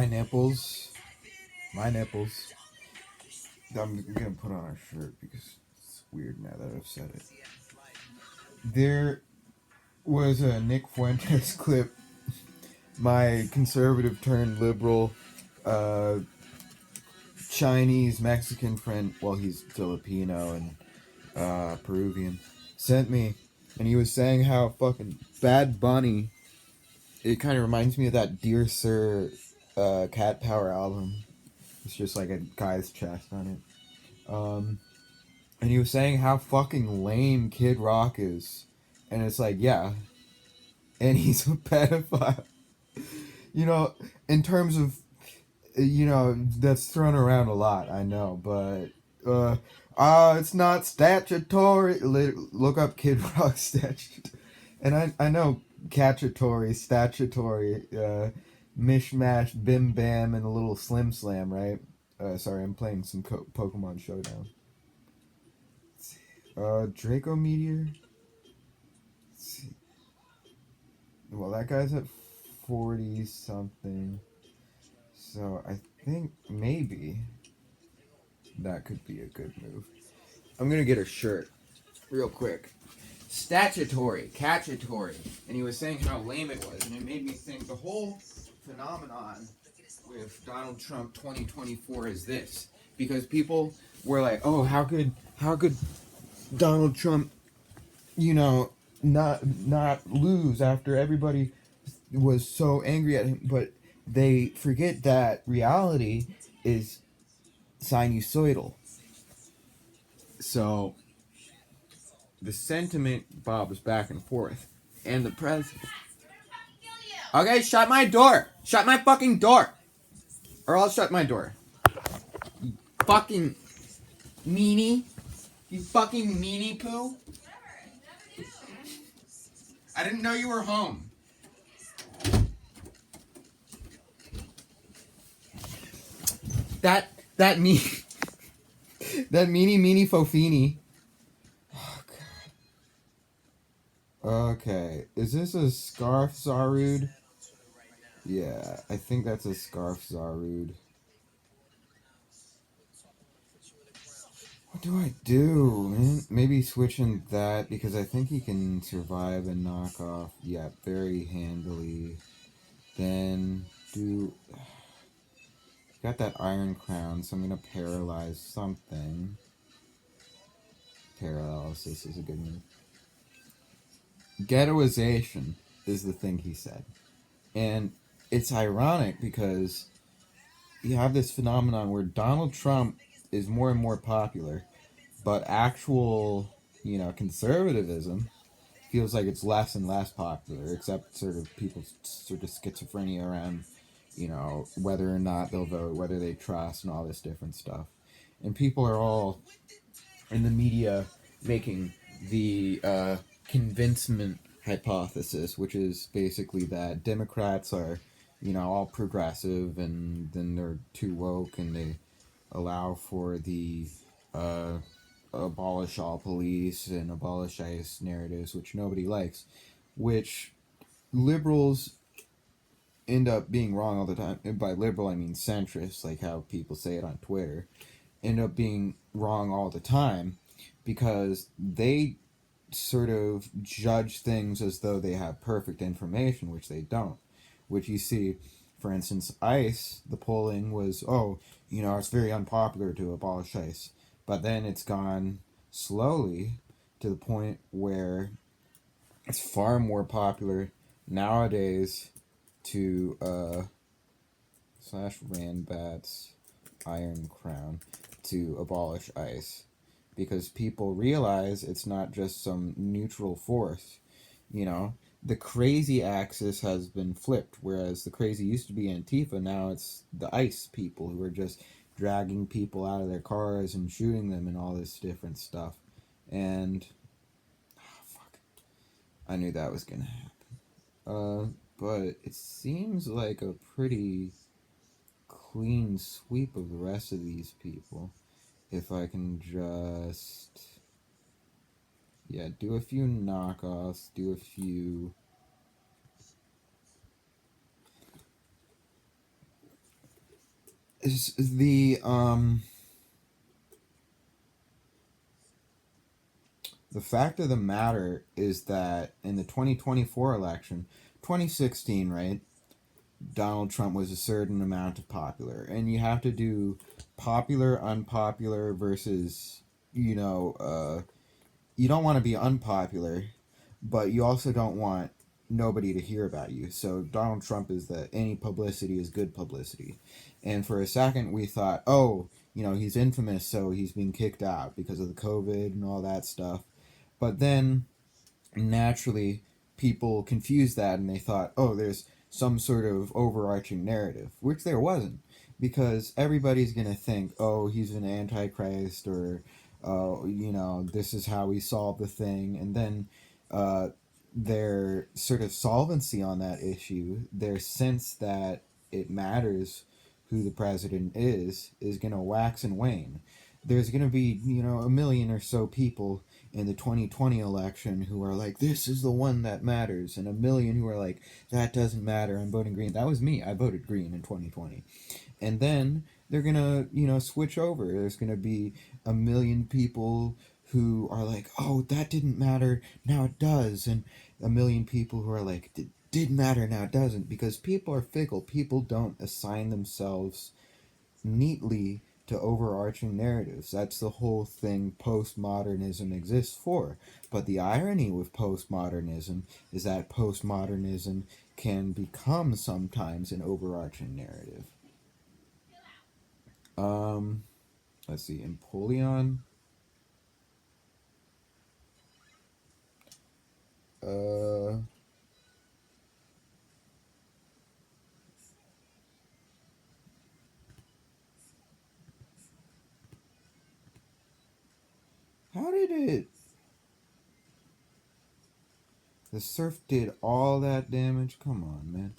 My nipples. My nipples. I'm gonna put on a shirt because it's weird now that I've said it. There was a Nick Fuentes clip. My conservative turned liberal uh, Chinese Mexican friend, well, he's Filipino and Peruvian, sent me, and he was saying how fucking Bad Bunny. It kind of reminds me of that Dear Sir Cat Power album. It's just like a guy's chest on it. And he was saying how fucking lame Kid Rock is. And it's like, yeah. And he's a pedophile. You know, in terms of, that's thrown around a lot, I know. But, it's not statutory. Look up Kid Rock statute. And I know catchatory, statutory, mishmash, bim bam, and a little slim slam, right? Sorry, I'm playing some Pokemon Showdown. Draco Meteor. Let's see. Well, that guy's at 40 something. So I think maybe that could be a good move. I'm gonna get a shirt real quick. Statutory, catchatory. And he was saying how lame it was, and it made me think the whole phenomenon with Donald Trump 2024 is this. Because people were like, oh, how could Donald Trump, you know, not lose after everybody was so angry at him, but they forget that reality is sinusoidal. So the sentiment bobs back and forth, and the president. Okay, shut my door. Shut my fucking door, or I'll shut my door. You fucking meanie. You fucking meanie poo. I didn't know you were home. That me. That meanie fofini. Oh god. Okay, is this a scarf Zarud? Yeah, I think that's a scarf Zarud. What do I do, man? Maybe switching that because I think he can survive and knock off. Yeah, very handily. Then do. Got that Iron Crown, so I'm gonna paralyze something. Paralysis is a good move. Ghettoization is the thing he said. And it's ironic because you have this phenomenon where Donald Trump is more and more popular, but actual, conservatism feels like it's less and less popular, except sort of people's sort of schizophrenia around, whether or not they'll vote, whether they trust, and all this different stuff. And people are all in the media making the convincement hypothesis, which is basically that Democrats are, all progressive and then they're too woke and they allow for the uh, abolish all police and abolish ICE narratives, which nobody likes, which liberals end up being wrong all the time. And by liberal, I mean centrist, like how people say it on Twitter, end up being wrong all the time because they sort of judge things as though they have perfect information, which they don't. Which you see, for instance, ICE, the polling was, it's very unpopular to abolish ICE. But then it's gone slowly to the point where it's far more popular nowadays to / Randbats Iron Crown to abolish ICE because people realize it's not just some neutral force. The crazy axis has been flipped, whereas the crazy used to be Antifa, now it's the ICE people who are just dragging people out of their cars and shooting them and all this different stuff. And fuck, I knew that was gonna happen. But it seems like a pretty clean sweep of the rest of these people. If I can just, do a few knockoffs, do a few. is the fact of the matter is that in the 2024 election, 2016, right? Donald Trump was a certain amount of popular, and you have to do popular, unpopular versus, you know, you don't want to be unpopular, but you also don't want nobody to hear about you. So Donald Trump is that any publicity is good publicity. And for a second we thought, oh, he's infamous, so he's being kicked out because of the COVID and all that stuff. But then naturally people confused that and they thought, oh, there's some sort of overarching narrative, which there wasn't, because everybody's going to think, oh, he's an antichrist, or this is how we solve the thing. And then uh, their sort of solvency on that issue, their sense that it matters who the president is going to wax and wane. There's going to be, a million or so people in the 2020 election who are like, this is the one that matters, and a million who are like, that doesn't matter, I'm voting green. That was me. I voted green in 2020. And then they're going to, switch over. There's going to be a million people who are like, oh, that didn't matter, now it does. And a million people who are like, it did matter, now it doesn't. Because people are fickle. People don't assign themselves neatly to overarching narratives. That's the whole thing postmodernism exists for. But the irony with postmodernism is that postmodernism can become sometimes an overarching narrative. Um, let's see, Empoleon. Uh, how did it? The surf did all that damage? Come on, man.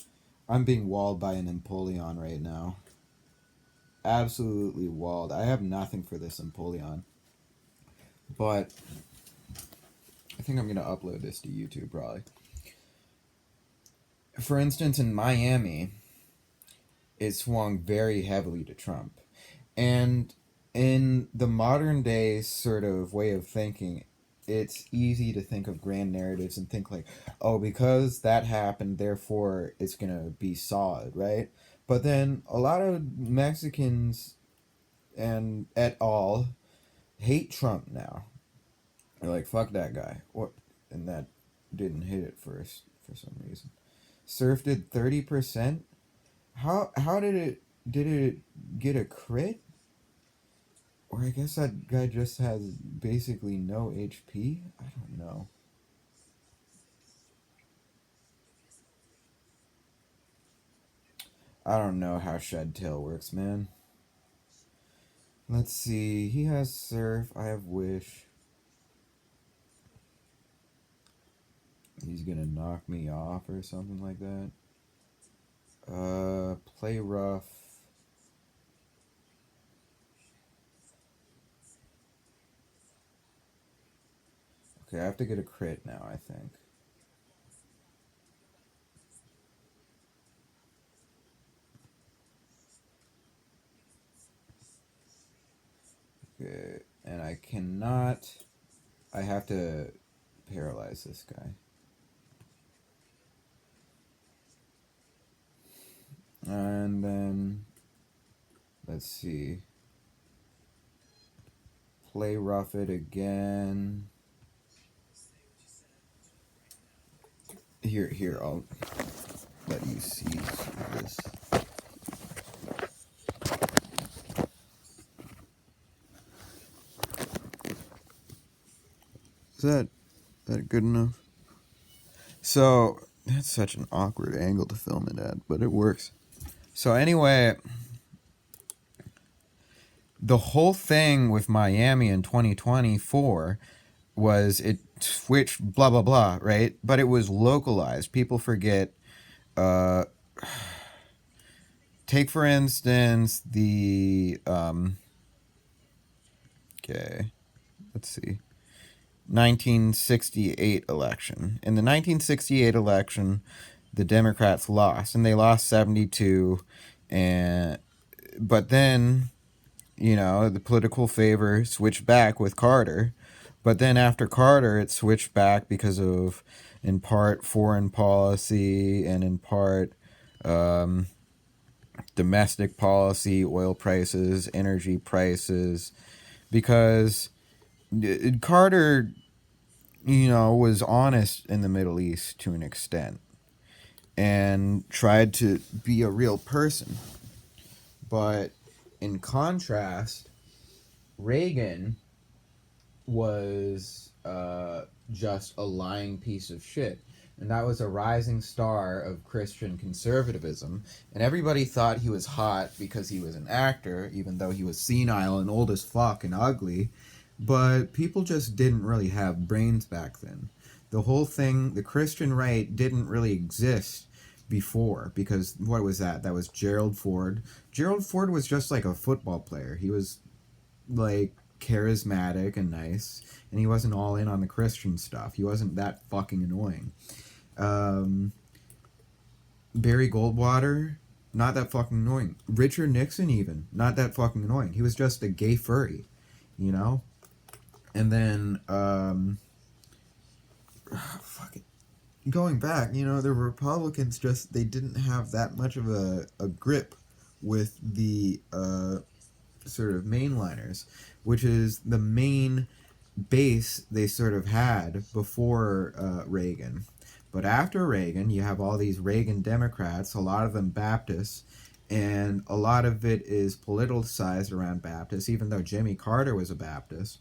I'm being walled by an Empoleon right now. Absolutely walled. I have nothing for this Empoleon. But I think I'm going to upload this to YouTube probably. For instance, in Miami, it swung very heavily to Trump. And in the modern day sort of way of thinking, it's easy to think of grand narratives and think like, oh, because that happened, therefore it's going to be solid, right? But then a lot of Mexicans and et al. Hate Trump now. They're like, fuck that guy. What? And that didn't hit it first for some reason. Surf did 30%. How did it get a crit? Or I guess that guy just has basically no HP? I don't know. I don't know how Shed Tail works, man. Let's see. He has Surf. I have Wish. He's gonna knock me off or something like that. Play rough. Okay, I have to get a crit now, I think. Okay, and I cannot. I have to paralyze this guy. And then, let's see. Play rough it again. Here, I'll let you see this. Is that good enough? So that's such an awkward angle to film it at, but it works. So anyway, the whole thing with Miami in 2024 was it switched blah blah blah, right? But it was localized. People forget. Uh, Take for instance the okay, let's see. 1968 election. In the 1968 election, the Democrats lost, and they lost 72, and but then, the political favor switched back with Carter. But then after Carter, it switched back because of, in part, foreign policy and in part, um, domestic policy, oil prices, energy prices. Because Carter, was honest in the Middle East to an extent and tried to be a real person. But in contrast, Reagan was just a lying piece of shit. And that was a rising star of Christian conservatism. And everybody thought he was hot because he was an actor, even though he was senile and old as fuck and ugly. But people just didn't really have brains back then. The whole thing, the Christian right, didn't really exist before, because what was that? That was Gerald Ford. Gerald Ford was just like a football player. He was like charismatic and nice, and he wasn't all in on the Christian stuff. He wasn't that fucking annoying. Um, Barry Goldwater, not that fucking annoying. Richard Nixon, even not that fucking annoying. He was just a gay furry, you know. And then, fuck it. Going back, the Republicans just, they didn't have that much of a grip with the sort of mainliners, which is the main base they sort of had before Reagan. But after Reagan, you have all these Reagan Democrats, a lot of them Baptists, and a lot of it is politicized around Baptists, even though Jimmy Carter was a Baptist.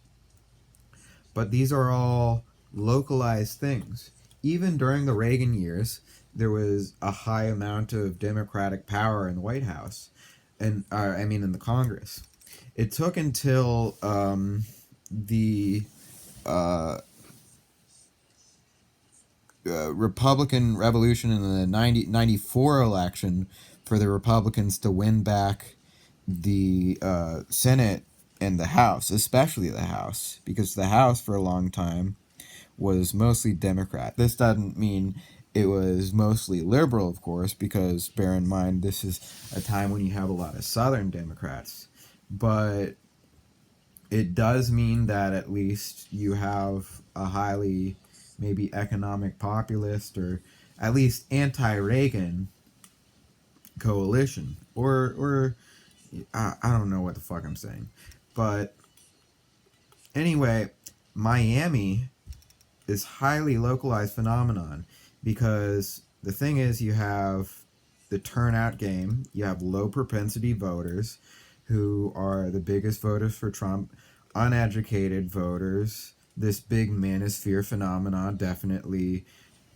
But these are all localized things. Even during the Reagan years, there was a high amount of Democratic power in the White House, and in the Congress. It took until the Republican Revolution in the 94 election for the Republicans to win back the Senate and the House, especially the House, because the House for a long time was mostly Democrat. This doesn't mean it was mostly liberal, of course, because bear in mind this is a time when you have a lot of Southern Democrats. But it does mean that at least you have a highly maybe economic populist or at least anti-Reagan coalition. Or I don't know what the fuck I'm saying. But anyway, Miami is highly localized phenomenon because the thing is you have the turnout game, you have low propensity voters who are the biggest voters for Trump, uneducated voters. This big manosphere phenomenon definitely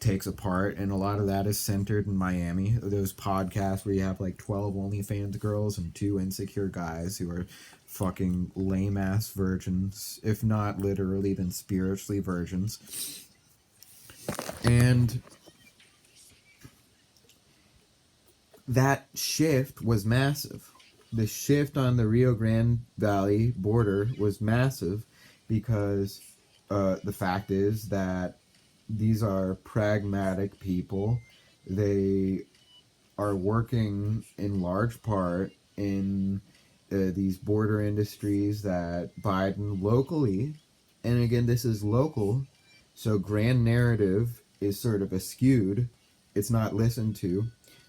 takes a part, and a lot of that is centered in Miami. Those podcasts where you have like 12 OnlyFans girls and 2 insecure guys who are fucking lame ass virgins, if not literally, then spiritually virgins. And that shift was massive. The shift on the Rio Grande Valley border was massive because the fact is that these are pragmatic people. They are working in large part in these border industries that Biden locally, and again, this is local, so grand narrative is sort of askewed. It's not listened to.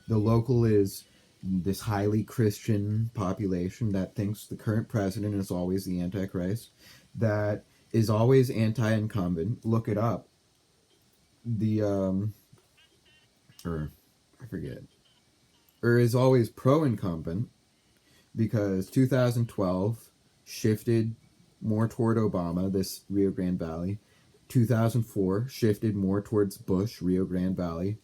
The local is this highly Christian population that thinks the current president is always the Antichrist, that is always anti-incumbent. Look it up. The, or I forget, or is always pro-incumbent because 2012 shifted more toward Obama, this Rio Grande Valley. 2004 shifted more towards Bush, Rio Grande Valley.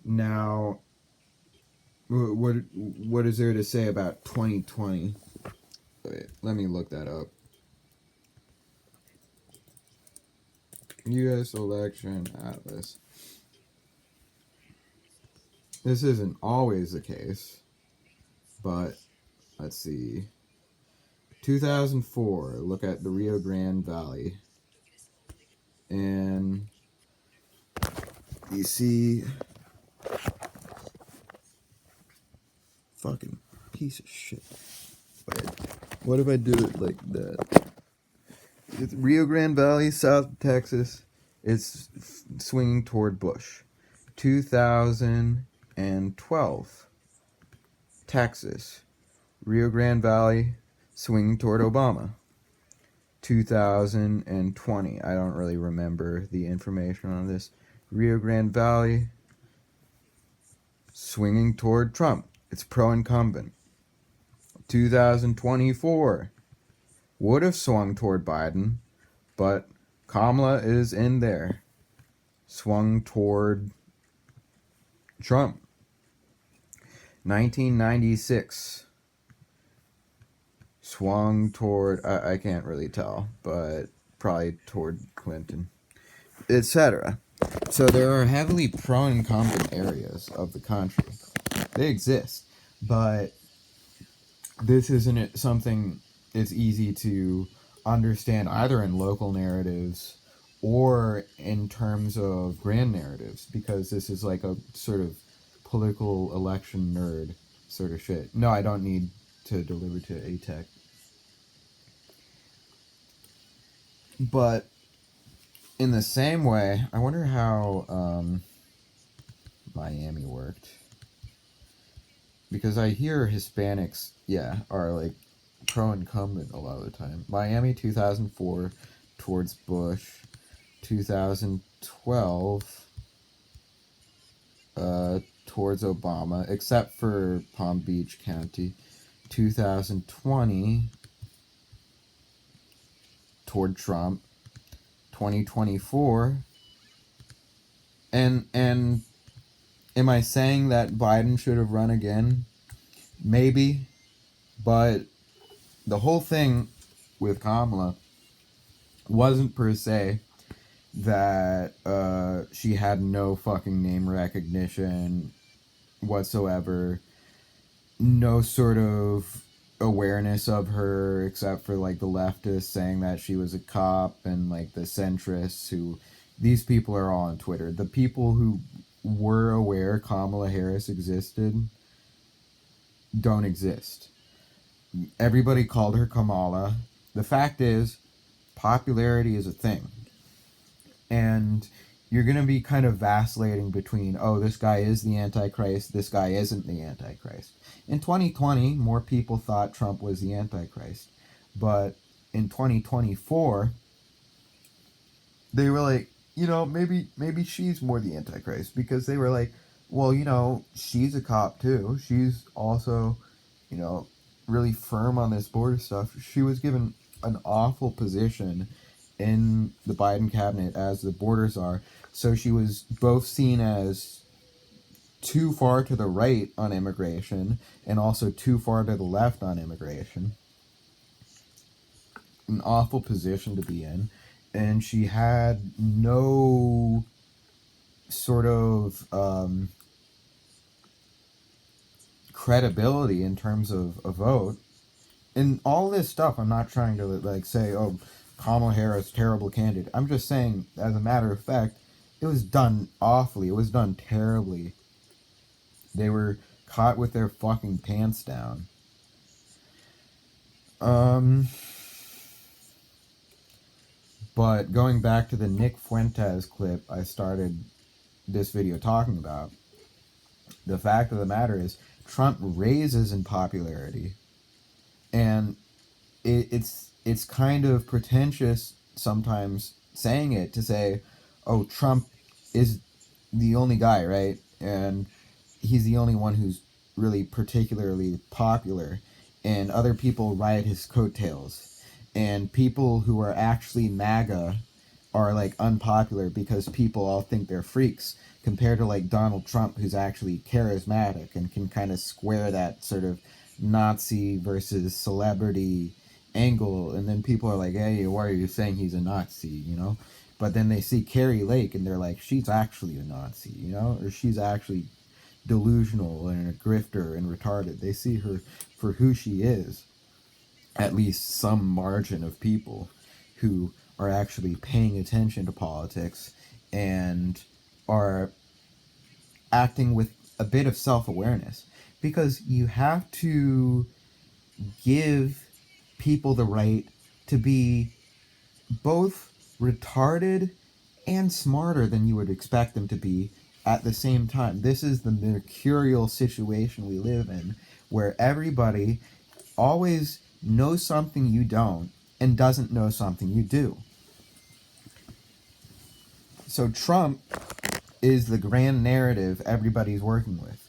Now, what is there to say about 2020? Wait, let me look that up. U.S. Election Atlas. This isn't always the case, but let's see. 2004, look at the Rio Grande Valley. And you see fucking piece of shit. But what if I do it like that? It's Rio Grande Valley, South Texas. It's swinging toward Bush. 2012. Texas. Rio Grande Valley, swinging toward Obama. 2020. I don't really remember the information on this. Rio Grande Valley, swinging toward Trump. It's pro-incumbent. 2024. Would have swung toward Biden, but Kamala is in there. Swung toward Trump. 1996. Swung toward, I can't really tell, but probably toward Clinton, etc. So there are heavily pro-incumbent areas of the country. They exist, but this isn't something that's easy to understand either in local narratives or in terms of grand narratives, because this is like a sort of political election nerd sort of shit. No, I don't need to deliver to ATEC. But in the same way, I wonder how Miami worked. Because I hear Hispanics, are like pro-incumbent a lot of the time. Miami 2004 towards Bush. 2012 towards Obama, except for Palm Beach County. 2020 toward Trump. 2024 and am I saying that Biden should have run again? Maybe, but the whole thing with Kamala wasn't per se that she had no fucking name recognition whatsoever, no sort of awareness of her except for like the leftists saying that she was a cop, and like the centrists who, these people are all on Twitter. The people who were aware Kamala Harris existed don't exist. Everybody called her Kamala. The fact is, popularity is a thing. And you're going to be kind of vacillating between, oh, this guy is the Antichrist, this guy isn't the Antichrist. In 2020, more people thought Trump was the Antichrist. But in 2024, they were like, maybe she's more the Antichrist. Because they were like, well, she's a cop too. She's also, really firm on this border stuff. She was given an awful position in the Biden cabinet as the borders are. So she was both seen as too far to the right on immigration and also too far to the left on immigration. An awful position to be in. And she had no sort of credibility in terms of a vote. And all this stuff, I'm not trying to like say, oh, Kamala Harris, terrible candidate. I'm just saying, as a matter of fact, it was done awfully. It was done terribly. They were caught with their fucking pants down. But going back to the Nick Fuentes clip I started this video talking about, the fact of the matter is Trump raises in popularity. And it's kind of pretentious sometimes saying it, to say, oh, Trump is the only guy, right? And he's the only one who's really particularly popular, and other people ride his coattails. And people who are actually MAGA are like unpopular because people all think they're freaks, compared to like Donald Trump, who's actually charismatic and can kind of square that sort of Nazi versus celebrity angle. And then people are like, hey, why are you saying he's a Nazi, But then they see Carrie Lake and they're like, she's actually a Nazi, or she's actually delusional and a grifter and retarded. They see her for who she is. At least some margin of people who are actually paying attention to politics and are acting with a bit of self-awareness. because you have to give people the right to be both retarded and smarter than you would expect them to be at the same time. This is the mercurial situation we live in, where everybody always knows something you don't and doesn't know something you do. So Trump is the grand narrative everybody's working with.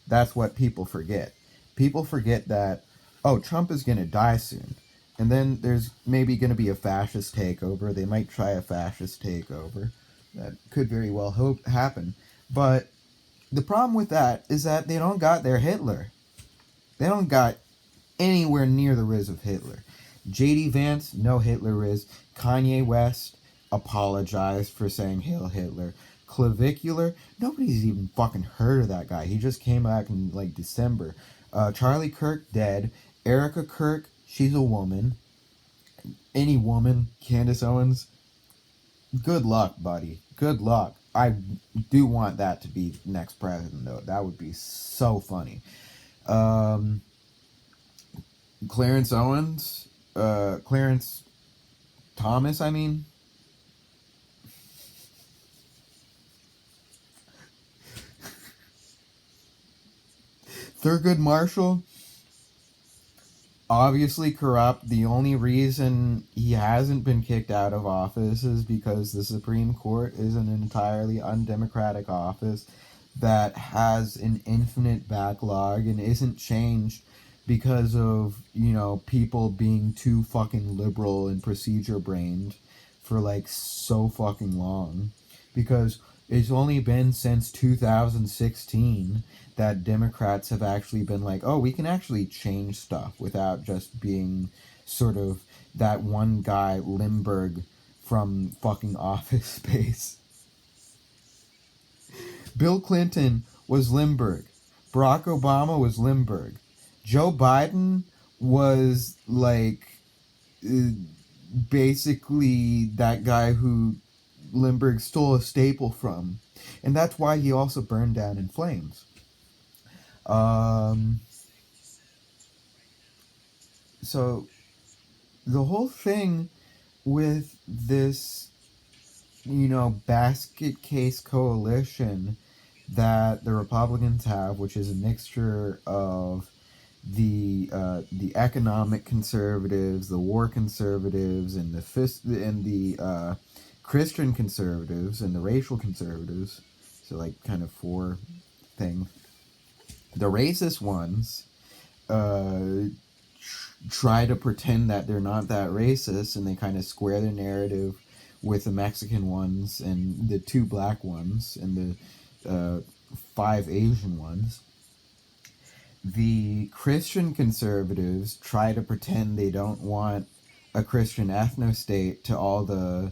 That's what people forget. People forget that, oh, Trump is going to die soon. And then there's maybe going to be a fascist takeover. They might try a fascist takeover. That could very well happen. But the problem with that is that they don't got their Hitler. They don't got anywhere near the riz of Hitler. J.D. Vance, no Hitler riz. Kanye West apologized for saying Hail Hitler. Clavicular, nobody's even fucking heard of that guy. He just came back in like December. Charlie Kirk, dead. Erica Kirk, she's a woman. Any woman, Candace Owens, good luck, buddy. Good luck. I do want that to be next president, though. That would be so funny. Clarence Owens, Clarence Thomas, I mean. Thurgood Marshall, obviously corrupt. The only reason he hasn't been kicked out of office is because the Supreme Court is an entirely undemocratic office that has an infinite backlog and isn't changed because of, people being too fucking liberal and procedure brained for like so fucking long. Because it's only been since 2016 that Democrats have actually been like, oh, we can actually change stuff without just being sort of that one guy, Limburg, from fucking Office Space. Bill Clinton was Limburg. Barack Obama was Limburg. Joe Biden was like basically that guy who Limburg stole a staple from. And that's why he also burned down in flames. So the whole thing with this, basket case coalition that the Republicans have, which is a mixture of the economic conservatives, the war conservatives, and the Christian conservatives and the racial conservatives. So like kind of four things. The racist ones try to pretend that they're not that racist, and they kind of square their narrative with the Mexican ones and the two black ones and the 5 Asian ones. The Christian conservatives try to pretend they don't want a Christian ethno-state to all the,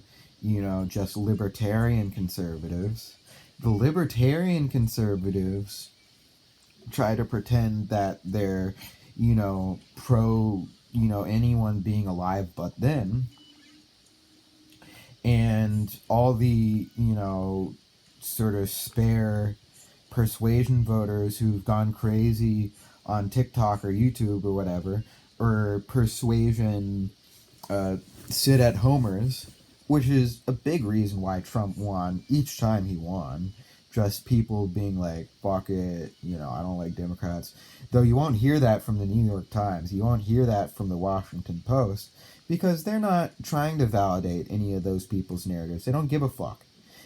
just libertarian conservatives. The libertarian conservatives try to pretend that they're, pro, anyone being alive but them. And all the, sort of spare persuasion voters who've gone crazy on TikTok or YouTube or whatever, or persuasion sit-at-homers, which is a big reason why Trump won each time he won. Just people being like, fuck it, I don't like Democrats. Though you won't hear that from the New York Times. You won't hear that from the Washington Post, because they're not trying to validate any of those people's narratives. They don't give a fuck.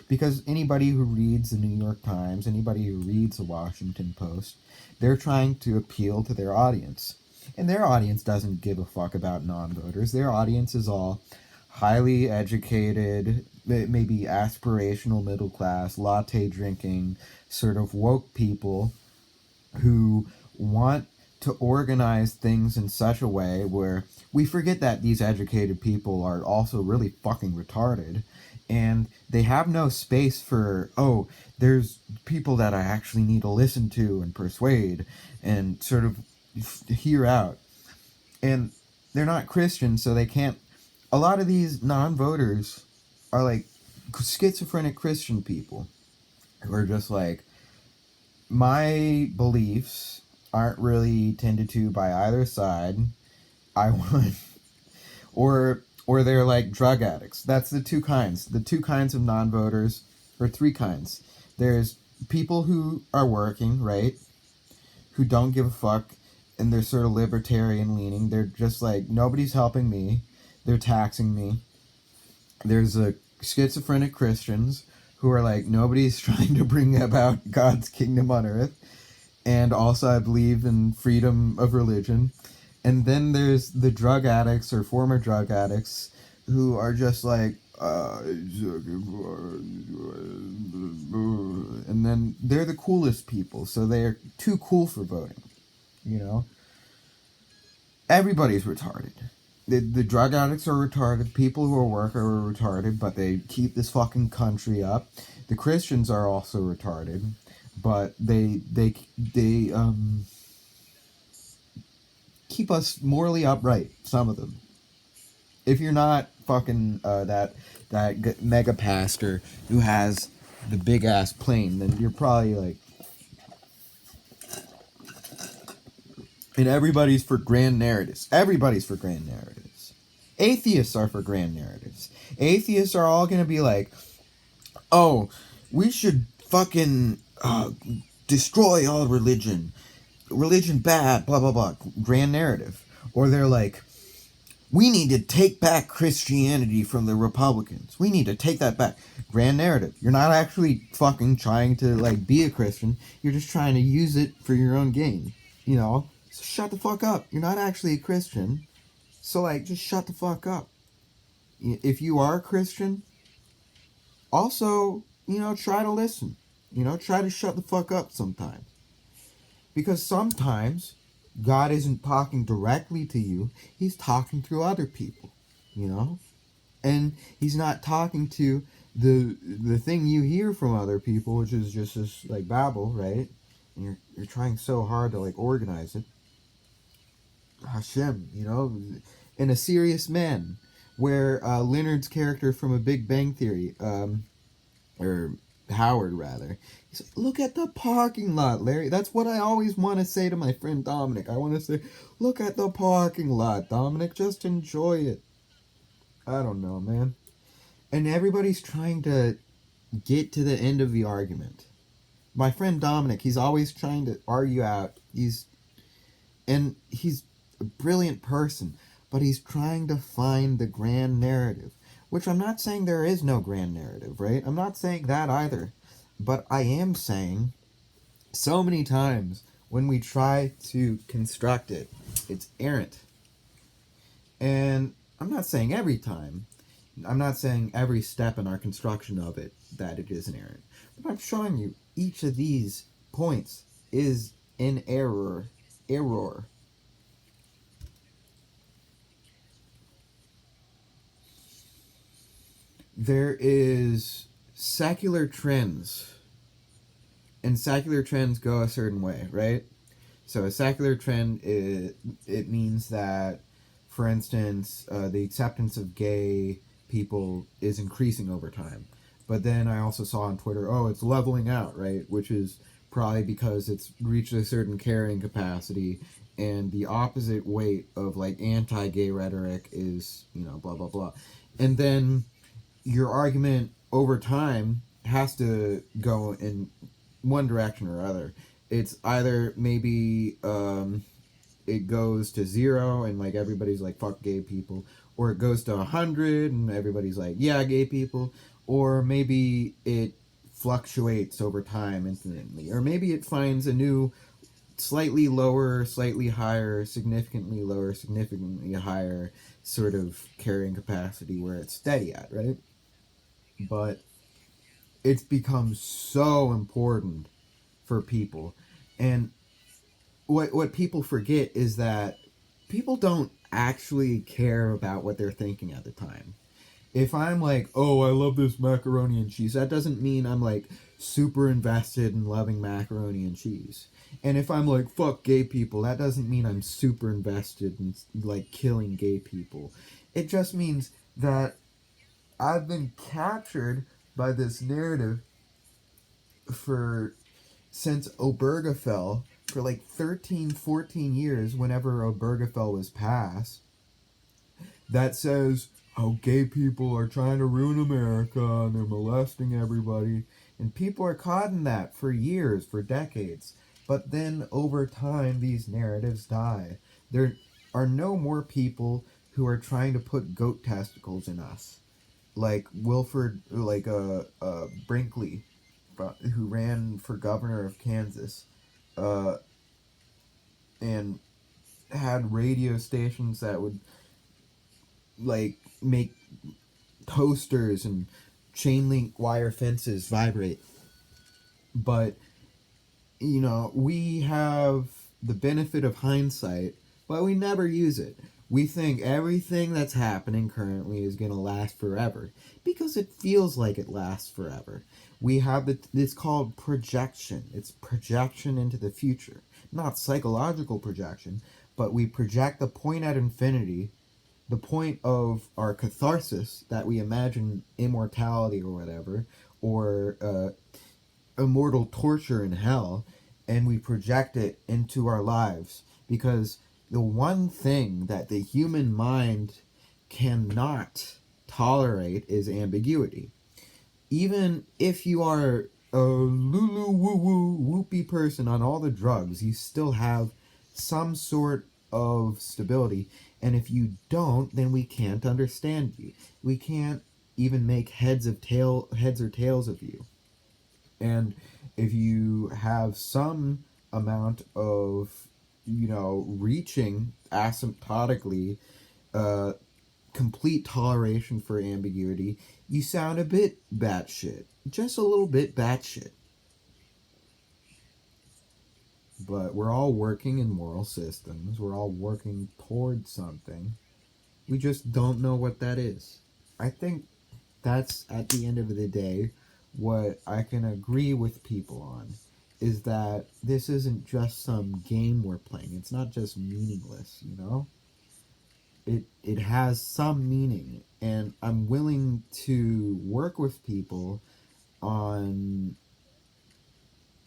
Because anybody who reads the New York Times, anybody who reads the Washington Post, they're trying to appeal to their audience. And their audience doesn't give a fuck about non-voters. Their audience is all highly educated, maybe aspirational middle class, latte drinking, sort of woke people who want to organize things in such a way where we forget that these educated people are also really fucking retarded, and they have no space for, oh, there's people that I actually need to listen to and persuade and sort of hear out. And they're not Christian, so they can't. A lot of these non-voters are like schizophrenic Christian people who are just like, my beliefs aren't really tended to by either side. I want, or they're like drug addicts. That's the two kinds. The two kinds of non-voters, or three kinds. There's people who are working, right? Who don't give a fuck, and they're sort of libertarian leaning. They're just like, nobody's helping me. They're taxing me. There's a schizophrenic Christians who are like, nobody's trying to bring about God's kingdom on earth. And also, I believe in freedom of religion. And then there's the drug addicts or former drug addicts who are just like, and then they're the coolest people, so they're too cool for voting. You know, everybody's retarded. The drug addicts are retarded. People who are working are retarded, but they keep this fucking country up. The Christians are also retarded, but they keep us morally upright. Some of them. If you're not fucking that mega pastor who has the big ass plane, then you're probably like. And everybody's for grand narratives. Everybody's for grand narratives. Atheists are for grand narratives. Atheists are all gonna be like, oh, we should fucking destroy all religion. Religion bad, blah blah blah. Grand narrative. Or they're like, we need to take back Christianity from the Republicans. We need to take that back. Grand narrative. You're not actually fucking trying to like be a Christian. You're just trying to use it for your own gain. You know? So shut the fuck up. You're not actually a Christian. So like just shut the fuck up. If you are a Christian, also, try to listen. Try to shut the fuck up sometimes. Because sometimes God isn't talking directly to you, he's talking through other people, And he's not talking to the thing you hear from other people, which is just this like babble, right? And you're trying so hard to like organize it. Hashem, in A Serious Man, where Leonard's character from A Big Bang Theory, or Howard rather, he's like, look at the parking lot, Larry. That's what I always want to say to my friend Dominic. I want to say, look at the parking lot, Dominic. Just enjoy it. I don't know, man. And everybody's trying to get to the end of the argument. My friend Dominic, he's always trying to argue out. He's a brilliant person, but he's trying to find the grand narrative. Which I'm not saying there is no grand narrative, right? I'm not saying that either. But I am saying so many times when we try to construct it, it's errant. And I'm not saying every time. I'm not saying every step in our construction of it that it is an errant. But I'm showing you each of these points is in error. There is secular trends, and secular trends go a certain way, right? So a secular trend, it means that, for instance, the acceptance of gay people is increasing over time. But then I also saw on Twitter, oh, it's leveling out, right? Which is probably because it's reached a certain carrying capacity, and the opposite weight of like anti-gay rhetoric is, blah blah blah. And then your argument over time has to go in one direction or other. It's either maybe it goes to 0 and like everybody's like fuck gay people, or it goes to 100 and everybody's like yeah gay people, or maybe it fluctuates over time infinitely, or maybe it finds a new slightly lower, slightly higher, significantly lower, significantly higher sort of carrying capacity where it's steady at, right? But it's become so important for people. And what people forget is that people don't actually care about what they're thinking at the time. If I'm like, oh, I love this macaroni and cheese, that doesn't mean I'm like super invested in loving macaroni and cheese. And if I'm like, fuck gay people, that doesn't mean I'm super invested in like killing gay people. It just means that I've been captured by this narrative for since Obergefell, for like 13, 14 years, whenever Obergefell was passed, that says how gay people are trying to ruin America and they're molesting everybody. And people are caught in that for years, for decades. But then over time, these narratives die. There are no more people who are trying to put goat testicles in us. Like Wilford, like Brinkley, who ran for governor of Kansas, uh, and had radio stations that would like make toasters and chain link wire fences vibrate. But we have the benefit of hindsight, but we never use it. We think everything that's happening currently is going to last forever because it feels like it lasts forever. We have it's called projection. It's projection into the future. Not psychological projection, but we project the point at infinity, the point of our catharsis that we imagine immortality or whatever, or immortal torture in hell, and we project it into our lives, because the one thing that the human mind cannot tolerate is ambiguity. Even if you are a lulu woo woo whoopy person on all the drugs, you still have some sort of stability. And if you don't, then we can't understand you. We can't even make heads or tails of you. And if you have some amount of, reaching asymptotically, uh, complete toleration for ambiguity, you sound a bit batshit. Just a little bit batshit. But we're all working in moral systems. We're all working towards something. We just don't know what that is. I think that's, at the end of the day, what I can agree with people on, is that this isn't just some game we're playing. It's not just meaningless. It has some meaning, and I'm willing to work with people on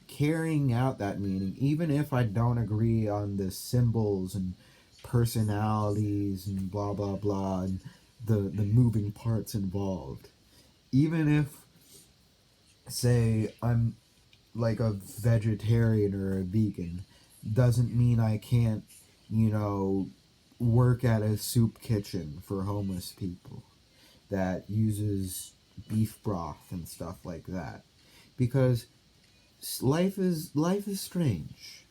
carrying out that meaning, even if I don't agree on the symbols and personalities and blah blah blah and the moving parts involved. Even if, say, I'm like a vegetarian or a vegan, doesn't mean I can't, work at a soup kitchen for homeless people that uses beef broth and stuff like that. Because life is strange.